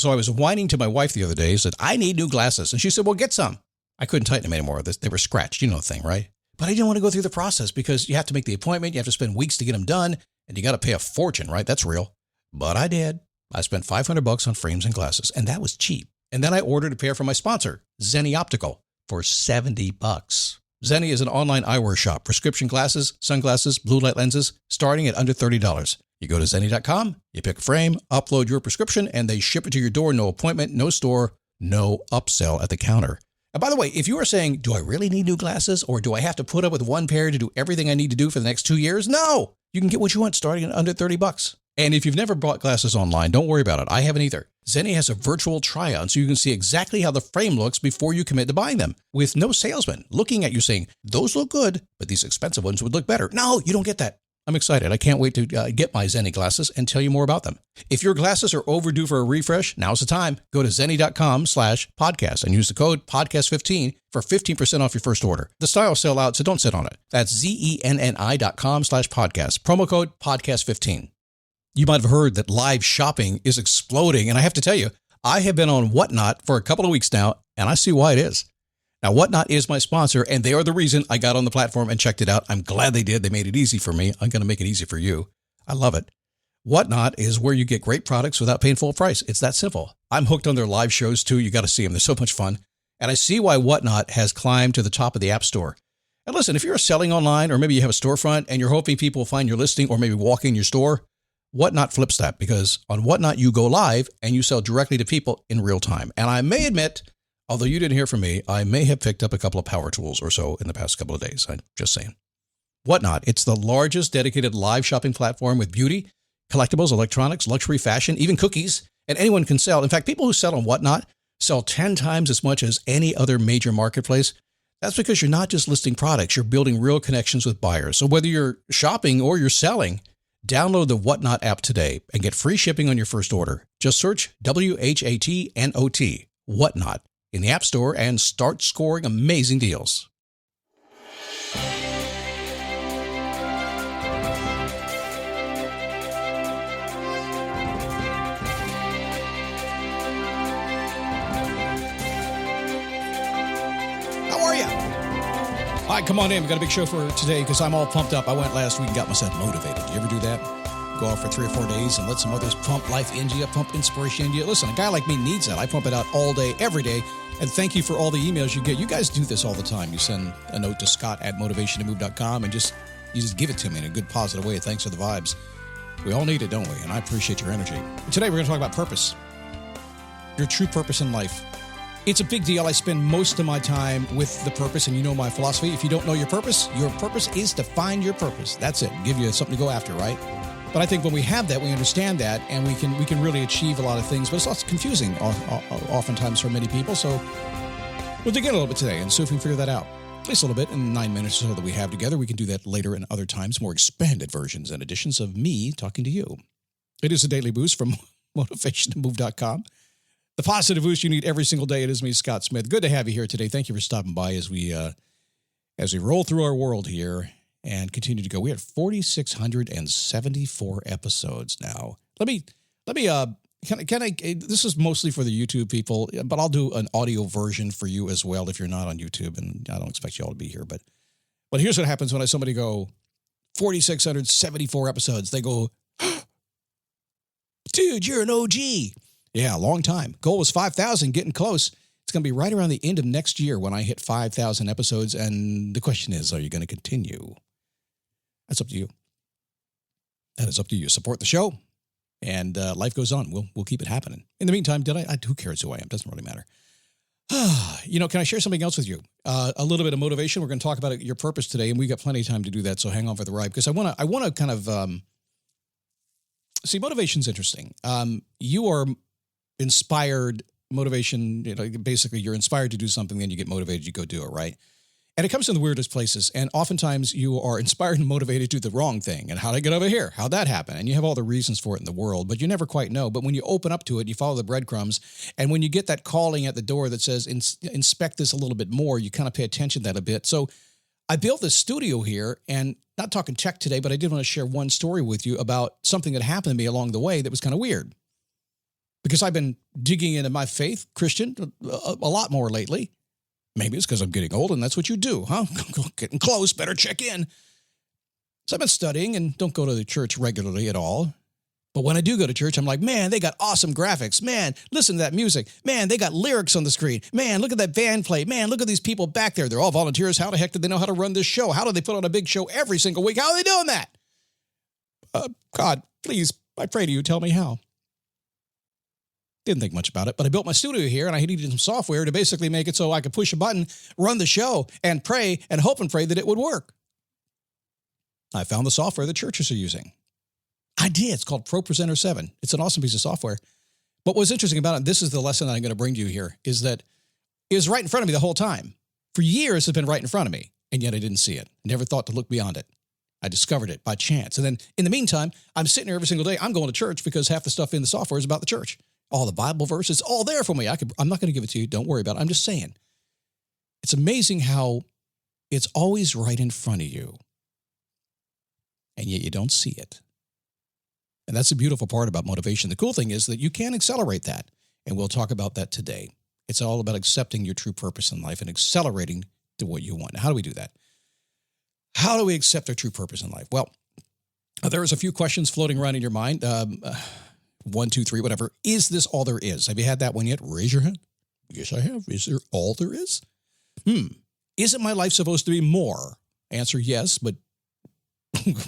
So I was whining to my wife the other day, said, I need new glasses. And she said, well, get some. I couldn't tighten them anymore. They were scratched. You know the thing, right? But I didn't want to go through the process because you have to make the appointment. You have to spend weeks to get them done. And you got to pay a fortune, right? That's real. But I did. I spent $500 on frames and glasses, and that was cheap. And then I ordered a pair from my sponsor, Zenni Optical, for $70. Zenni is an online eyewear shop. Prescription glasses, sunglasses, blue light lenses, starting at under $30. You go to Zenni.com, you pick a frame, upload your prescription, and they ship it to your door. No appointment, no store, no upsell at the counter. And by the way, if you are saying, do I really need new glasses, or do I have to put up with one pair to do everything I need to do for the next 2 years? No! You can get what you want starting at under $30. And if you've never bought glasses online, don't worry about it. I haven't either. Zenni has a virtual try-on, so you can see exactly how the frame looks before you commit to buying them, with no salesman looking at you saying, those look good, but these expensive ones would look better. No, you don't get that. I'm excited. I can't wait to get my Zenni glasses and tell you more about them. If your glasses are overdue for a refresh, now's the time. Go to Zenni.com/podcast and use the code podcast15 for 15% off your first order. The styles sell out, so don't sit on it. That's Zenni.com/podcast. Promo code podcast15. You might have heard that live shopping is exploding, and I have to tell you, I have been on Whatnot for a couple of weeks now, and I see why it is. Now, Whatnot is my sponsor, and they are the reason I got on the platform and checked it out. I'm glad they did. They made it easy for me. I'm going to make it easy for you. I love it. Whatnot is where you get great products without paying full price. It's that simple. I'm hooked on their live shows, too. You got to see them. They're so much fun. And I see why Whatnot has climbed to the top of the App Store. And listen, if you're selling online, or maybe you have a storefront and you're hoping people will find your listing or maybe walk in your store, Whatnot flips that, because on Whatnot, you go live and you sell directly to people in real time. And I may admit, although you didn't hear from me, I may have picked up a couple of power tools or so in the past couple of days. I'm just saying. Whatnot, it's the largest dedicated live shopping platform with beauty, collectibles, electronics, luxury, fashion, even cookies, and anyone can sell. In fact, people who sell on Whatnot sell 10 times as much as any other major marketplace. That's because you're not just listing products, you're building real connections with buyers. So whether you're shopping or you're selling, download the Whatnot app today and get free shipping on your first order. Just search WHATNOT, Whatnot, in the App Store and start scoring amazing deals. How are you? All right, come on in. We've got a big show for today because I'm all pumped up. I went last week and got myself motivated. You ever do that? Go out for 3 or 4 days and let some others pump life into you, pump inspiration into you. Listen, a guy like me needs that. I pump it out all day, every day. And thank you for all the emails you get. You guys do this all the time. You send a note to scott@motivationtomove.com and you just give it to me in a good, positive way. Thanks for the vibes. We all need it, don't we? And I appreciate your energy. Today, we're going to talk about purpose. Your true purpose in life. It's a big deal. I spend most of my time with the purpose, and you know my philosophy. If you don't know your purpose is to find your purpose. That's it. Give you something to go after, right? But I think when we have that, we understand that, and we can really achieve a lot of things. But it's lots confusing oftentimes for many people. So we'll dig in a little bit today and see if we can figure that out. At least a little bit in 9 minutes or so that we have together. We can do that later in other times, more expanded versions and editions of me talking to you. It is a daily boost from motivationtomove.com. The positive boost you need every single day. It is me, Scott Smith. Good to have you here today. Thank you for stopping by as we roll through our world here and continue to go. We have 4,674 episodes now. Can I, this is mostly for the YouTube people, but I'll do an audio version for you as well if you're not on YouTube, and I don't expect you all to be here, but here's what happens when somebody go 4,674 episodes. They go, dude, you're an OG. Yeah, a long time. Goal was 5,000, getting close. It's going to be right around the end of next year when I hit 5,000 episodes. And the question is, are you going to continue? That's up to you. That is up to you. Support the show, and life goes on. We'll keep it happening. In the meantime, who cares who I am? Doesn't really matter. Can I share something else with you? A little bit of motivation. We're going to talk about your purpose today, and we got plenty of time to do that. So hang on for the ride, because I want to kind of see, motivation's interesting. You are inspired. Motivation, basically you're inspired to do something, then you get motivated, you go do it, right? And it comes in the weirdest places. And oftentimes you are inspired and motivated to do the wrong thing. And how'd I get over here? How'd that happen? And you have all the reasons for it in the world, but you never quite know. But when you open up to it, you follow the breadcrumbs. And when you get that calling at the door that says, inspect this a little bit more, you kind of pay attention to that a bit. So I built this studio here, and not talking tech today, but I did want to share one story with you about something that happened to me along the way that was kind of weird. because I've been digging into my faith, Christian, a lot more lately. Maybe it's because I'm getting old and that's what you do, huh? Getting close, better check in. So I've been studying and don't go to the church regularly at all. But when I do go to church, I'm like, man, they got awesome graphics. Man, listen to that music. Man, they got lyrics on the screen. Man, look at that band play. Man, look at these people back there. They're all volunteers. How the heck do they know how to run this show? How do they put on a big show every single week? How are they doing that? God, please, I pray to you, tell me how. Didn't think much about it, but I built my studio here and I needed some software to basically make it so I could push a button, run the show, and pray and hope and pray that it would work. I found the software the churches are using. I did. It's called ProPresenter 7. It's an awesome piece of software. But what's interesting about it, this is the lesson that I'm going to bring to you here, is that it was right in front of me the whole time. For years, it's been right in front of me, and yet I didn't see it. Never thought to look beyond it. I discovered it by chance. And then in the meantime, I'm sitting here every single day. I'm going to church because half the stuff in the software is about the church. All the Bible verses, all there for me. I'm not going to give it to you. Don't worry about it. I'm just saying. It's amazing how it's always right in front of you, and yet you don't see it. And that's the beautiful part about motivation. The cool thing is that you can accelerate that, and we'll talk about that today. It's all about accepting your true purpose in life and accelerating to what you want. Now, how do we do that? How do we accept our true purpose in life? Well, there's a few questions floating around in your mind. 1, 2, 3, whatever. Is this all there is? Have you had that one yet? Raise your hand. Yes, I have. Is there all there is? Isn't my life supposed to be more? Answer, yes, but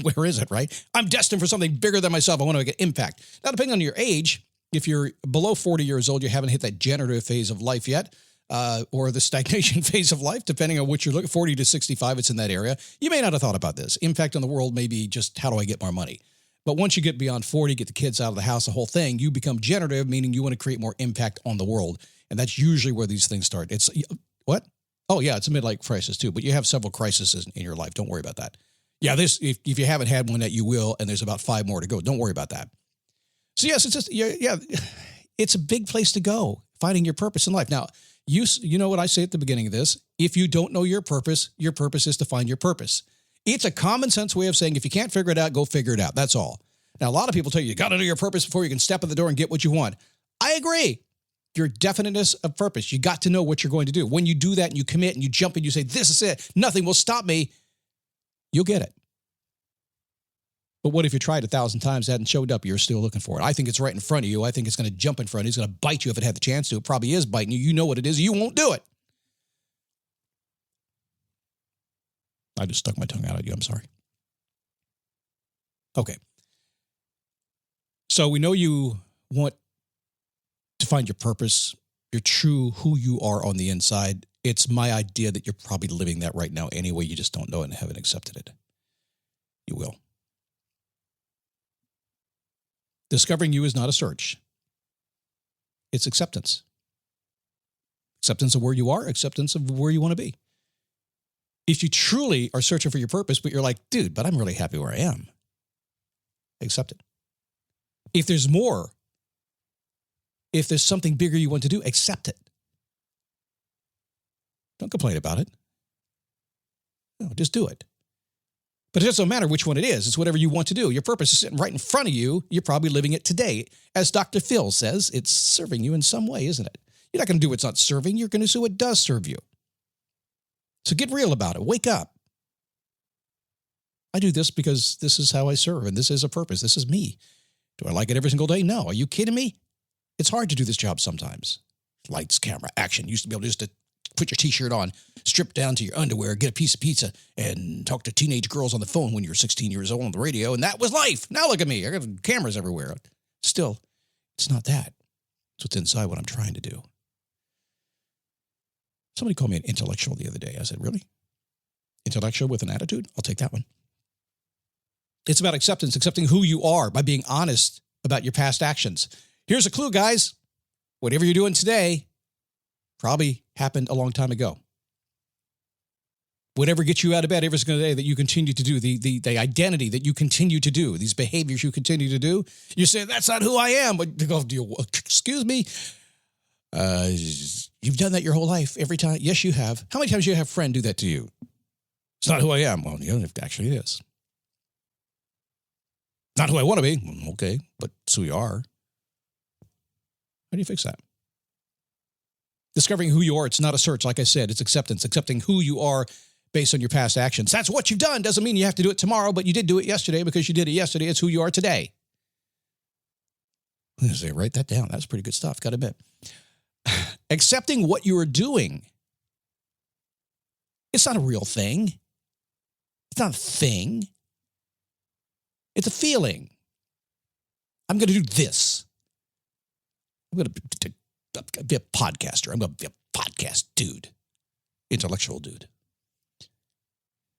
where is it, right? I'm destined for something bigger than myself. I want to make an impact. Now, depending on your age, if you're below 40 years old, you haven't hit that generative phase of life yet, or the stagnation phase of life, depending on what you're looking, 40 to 65, it's in that area. You may not have thought about this. Impact on the world may be just how do I get more money? But once you get beyond 40, get the kids out of the house, the whole thing, you become generative, meaning you want to create more impact on the world. And that's usually where these things start. It's what? Oh, yeah, it's a midlife crisis too, but you have several crises in your life. Don't worry about that. Yeah, this if you haven't had one that you will, and there's about 5 more to go. Don't worry about that. So yes, it's just it's a big place to go, finding your purpose in life. Now, you know what I say at the beginning of this? If you don't know your purpose is to find your purpose. It's a common sense way of saying if you can't figure it out, go figure it out. That's all. Now, a lot of people tell you got to know your purpose before you can step in the door and get what you want. I agree. Your definiteness of purpose. You got to know what you're going to do. When you do that and you commit and you jump and you say, this is it, nothing will stop me, you'll get it. But what if you tried 1,000 times, hadn't showed up, you're still looking for it? I think it's right in front of you. I think it's going to jump in front of you. It's going to bite you if it had the chance to. It probably is biting you. You know what it is. You won't do it. I just stuck my tongue out at you. I'm sorry. Okay. So we know you want to find your purpose, your true who you are on the inside. It's my idea that you're probably living that right now anyway. You just don't know it and haven't accepted it. You will. Discovering you is not a search. It's acceptance. Acceptance of where you are, acceptance of where you want to be. If you truly are searching for your purpose, but you're like, dude, but I'm really happy where I am, accept it. If there's more, if there's something bigger you want to do, accept it. Don't complain about it. No, just do it. But it doesn't matter which one it is. It's whatever you want to do. Your purpose is sitting right in front of you. You're probably living it today. As Dr. Phil says, it's serving you in some way, isn't it? You're not going to do what's not serving. You're going to do what does serve you. So get real about it. Wake up. I do this because this is how I serve, and this is a purpose. This is me. Do I like it every single day? No. Are you kidding me? It's hard to do this job sometimes. Lights, camera, action. You used to be able just to put your T-shirt on, strip down to your underwear, get a piece of pizza, and talk to teenage girls on the phone when you were 16 years old on the radio, and that was life. Now look at me. I got cameras everywhere. Still, it's not that. It's what's inside what I'm trying to do. Somebody called me an intellectual the other day. I said, really? Intellectual with an attitude? I'll take that one. It's about acceptance, accepting who you are by being honest about your past actions. Here's a clue, guys. Whatever you're doing today probably happened a long time ago. Whatever gets you out of bed every single day that you continue to do, the identity that you continue to do, these behaviors you continue to do, you say, that's not who I am. But you go, excuse me? You've done that your whole life every time. Yes, you have. How many times do you have a friend do that to you? It's not who I am. Well, yeah, actually it is. Not who I want to be. Okay, but it's who you are. do you fix that? Discovering who you are, it's not a search. Like I said, it's acceptance. Accepting who you are based on your past actions. That's what you've done. Doesn't mean you have to do it tomorrow, but you did do it yesterday because you did it yesterday. It's who you are today. I'm going to say, write that down. That's pretty good stuff. Got to admit. Accepting what you are doing. It's not a real thing. It's not a thing. It's a feeling. I'm going to do this. I'm going to be a podcaster. I'm going to be a podcast dude. Intellectual dude.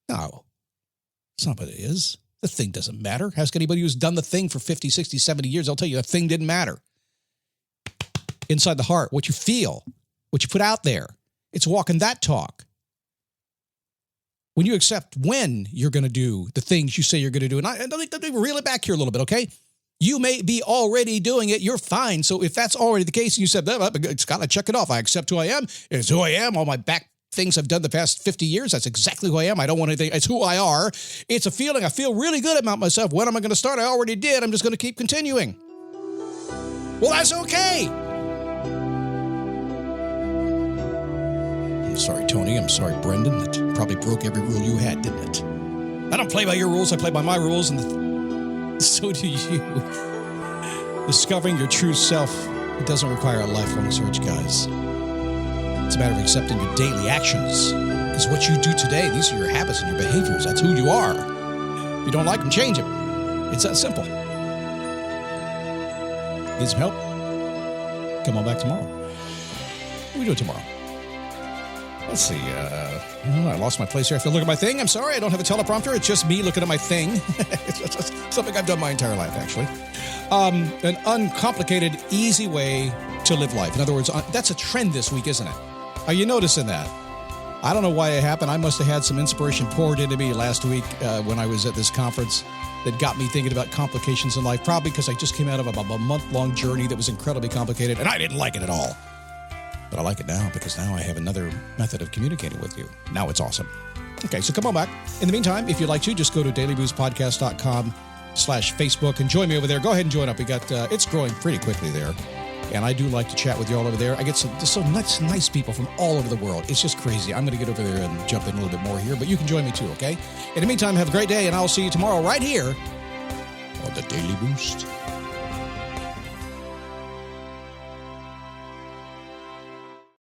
No. It's not what it is. The thing doesn't matter. Ask anybody who's done the thing for 50, 60, 70 years. I'll tell you, the thing didn't matter. Inside the heart, what you feel, what you put out there. It's walking that talk. When you accept when you're going to do the things you say you're going to do, and let me reel it back here a little bit, okay? You may be already doing it. You're fine. So if that's already the case, and you said, it's got to check it off. I accept who I am. It's who I am. All my back things I've done the past 50 years, that's exactly who I am. I don't want anything. It's who I are. It's a feeling. I feel really good about myself. When am I going to start? I already did. I'm just going to keep continuing. Well, that's okay. I'm sorry, Tony. I'm sorry, Brendan. That probably broke every rule you had, didn't it? I don't play by your rules. I play by my rules, and so do you. Discovering your true self, it doesn't require a lifelong search, guys. It's a matter of accepting your daily actions. Because what you do today, these are your habits and your behaviors. That's who you are. If you don't like them, change them. It's that simple. Need some help? Come on back tomorrow. What are we doing tomorrow? Let's see. I lost my place here. I have to look at my thing. I'm sorry. I don't have a teleprompter. It's just me looking at my thing. It's something I've done my entire life, actually. An uncomplicated, easy way to live life. In other words, that's a trend this week, isn't it? Are you noticing that? I don't know why it happened. I must have had some inspiration poured into me last week when I was at this conference that got me thinking about complications in life, probably because I just came out of a month-long journey that was incredibly complicated, and I didn't like it at all. But I like it now because now I have another method of communicating with you. Now it's awesome. Okay, so come on back. In the meantime, if you'd like to, just go to dailyboostpodcast.com/Facebook and join me over there. Go ahead and join up. We got it's growing pretty quickly there. And I do like to chat with you all over there. I get some nice people from all over the world. It's just crazy. I'm going to get over there and jump in a little bit more here, but you can join me too, okay? In the meantime, have a great day, and I'll see you tomorrow right here on the Daily Boost.